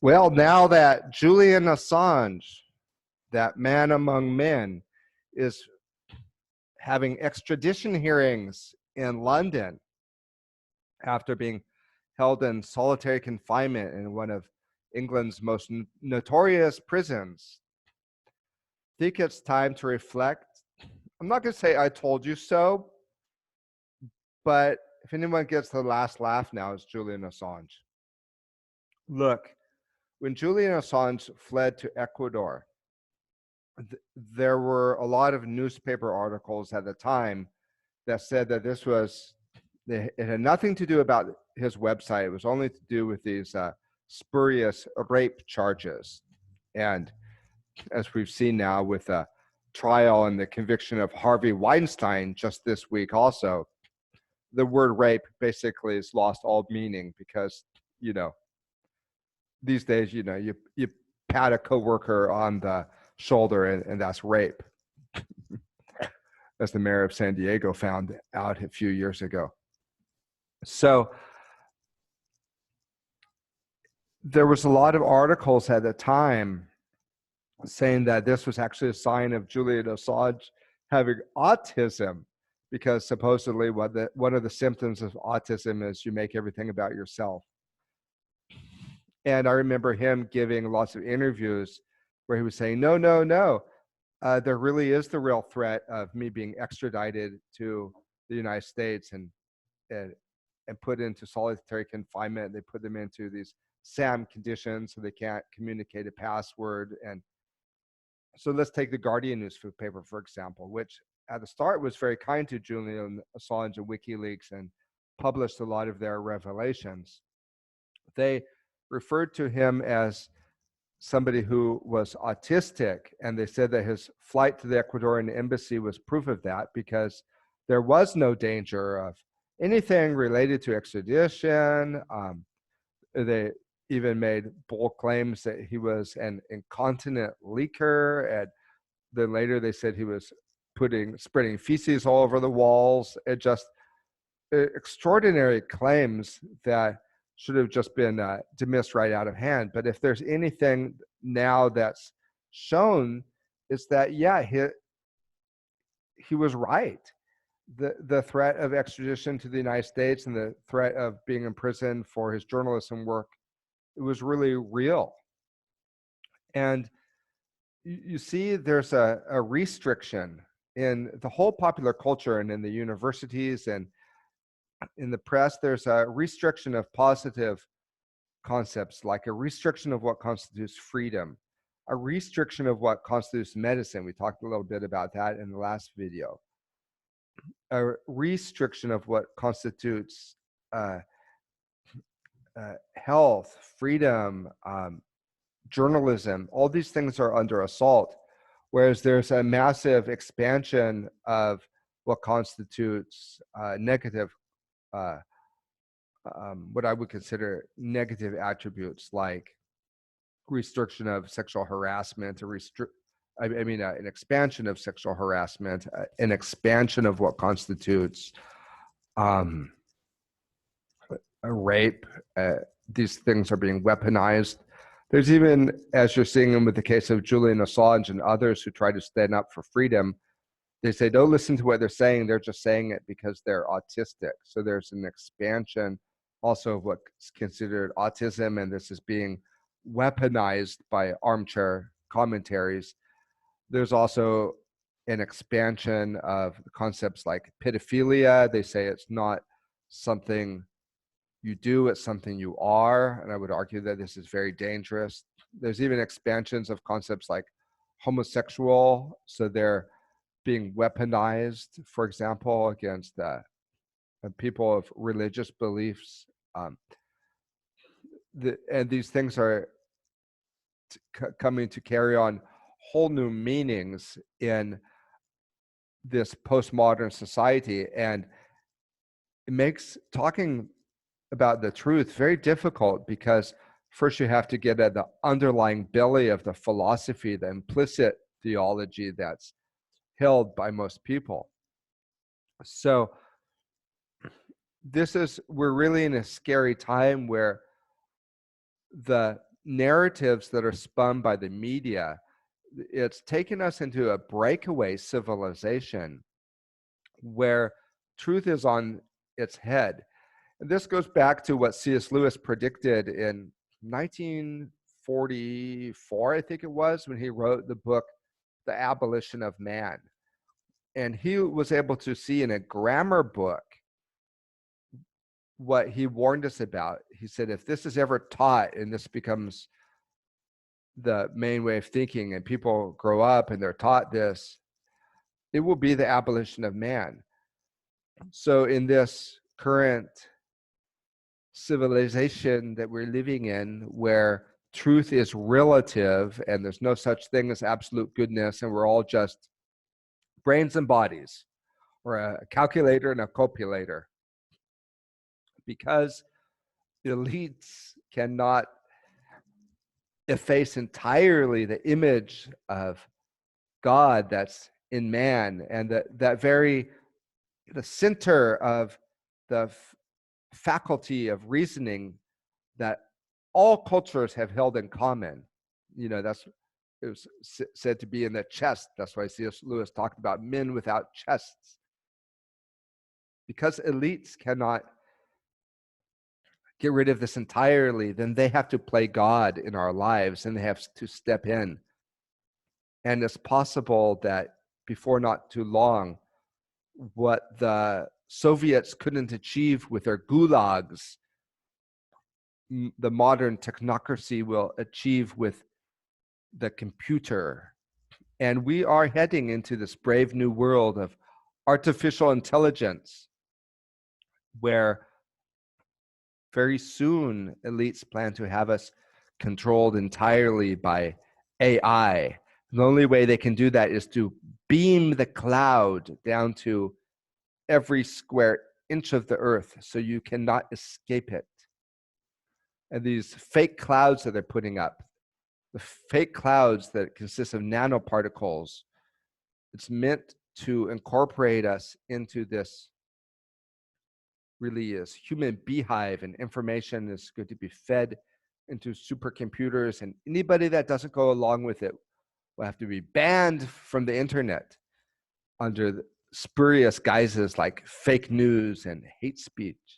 Well, now that Julian Assange, that man among men, is having extradition hearings in London after being held in solitary confinement in one of England's most notorious prisons, I think it's time to reflect. I'm not going to say I told you so, but if anyone gets the last laugh now, it's Julian Assange. Look, when Julian Assange fled to Ecuador, there were a lot of newspaper articles at the time that said that it had nothing to do about his website. It was only to do with these spurious rape charges. And as we've seen now with the trial and the conviction of Harvey Weinstein just this week also, the word rape basically has lost all meaning because, these days, you pat a coworker on the shoulder and that's rape, as the mayor of San Diego found out a few years ago. So there was a lot of articles at the time saying that this was actually a sign of Julian Assange having autism, because supposedly one of the symptoms of autism is you make everything about yourself. And I remember him giving lots of interviews where he was saying, no, there really is the real threat of me being extradited to the United States and put into solitary confinement. They put them into these SAM conditions so they can't communicate a password. And so let's take the Guardian newspaper, for example, which at the start was very kind to Julian Assange and WikiLeaks and published a lot of their revelations. They referred to him as somebody who was autistic, and they said that his flight to the Ecuadorian embassy was proof of that, because there was no danger of anything related to extradition. They even made bold claims that he was an incontinent leaker, and then later they said he was spreading feces all over the walls. It just extraordinary claims that should have just been dismissed right out of hand. But if there's anything now that's shown, is that, yeah, he was right. The threat of extradition to the United States and the threat of being in prison for his journalism work, it was really real. And you see there's a restriction in the whole popular culture and in the universities and in the press. There's a restriction of positive concepts, like a restriction of what constitutes freedom, a restriction of what constitutes medicine. We talked a little bit about that in the last video. A restriction of what constitutes health, freedom, journalism. All these things are under assault, whereas there's a massive expansion of what constitutes negative, what I would consider negative attributes, like restriction of sexual harassment, an expansion of sexual harassment, an expansion of what constitutes a rape. These things are being weaponized. There's even, as you're seeing with the case of Julian Assange and others who try to stand up for freedom, they say, don't listen to what they're saying. They're just saying it because they're autistic. So there's an expansion also of what's considered autism, and this is being weaponized by armchair commentaries. There's also an expansion of concepts like pedophilia. They say it's not something you do, it's something you are. And I would argue that this is very dangerous. There's even expansions of concepts like homosexual. So they're being weaponized, for example, against people of religious beliefs. And these things are coming to carry on whole new meanings in this postmodern society. And it makes talking about the truth very difficult, because first you have to get at the underlying belly of the philosophy, the implicit theology that's held by most people. So we're really in a scary time where the narratives that are spun by the media, it's taken us into a breakaway civilization where truth is on its head. And this goes back to what C.S. Lewis predicted in 1944, I think it was, when he wrote the book, The Abolition of Man. And he was able to see in a grammar book what he warned us about. He said, if this is ever taught and this becomes the main way of thinking and people grow up and they're taught this, it will be the abolition of man. So in this current civilization that we're living in, where truth is relative and there's no such thing as absolute goodness, and we're all just brains and bodies, or a calculator and a copulator, because elites cannot efface entirely the image of God that's in man, and that very, the center of the faculty of reasoning that all cultures have held in common. That's, it was said to be in the chest. That's why C.S. Lewis talked about men without chests. Because elites cannot get rid of this entirely, then they have to play God in our lives, and they have to step in. And it's possible that before not too long, what the Soviets couldn't achieve with their gulags, the modern technocracy will achieve with the computer. And we are heading into this brave new world of artificial intelligence, where very soon elites plan to have us controlled entirely by AI. The only way they can do that is to beam the cloud down to every square inch of the earth so you cannot escape it. And these fake clouds that they're putting up, the fake clouds that consist of nanoparticles, it's meant to incorporate us into this really is human beehive, and information is going to be fed into supercomputers, and anybody that doesn't go along with it will have to be banned from the internet under spurious guises like fake news and hate speech.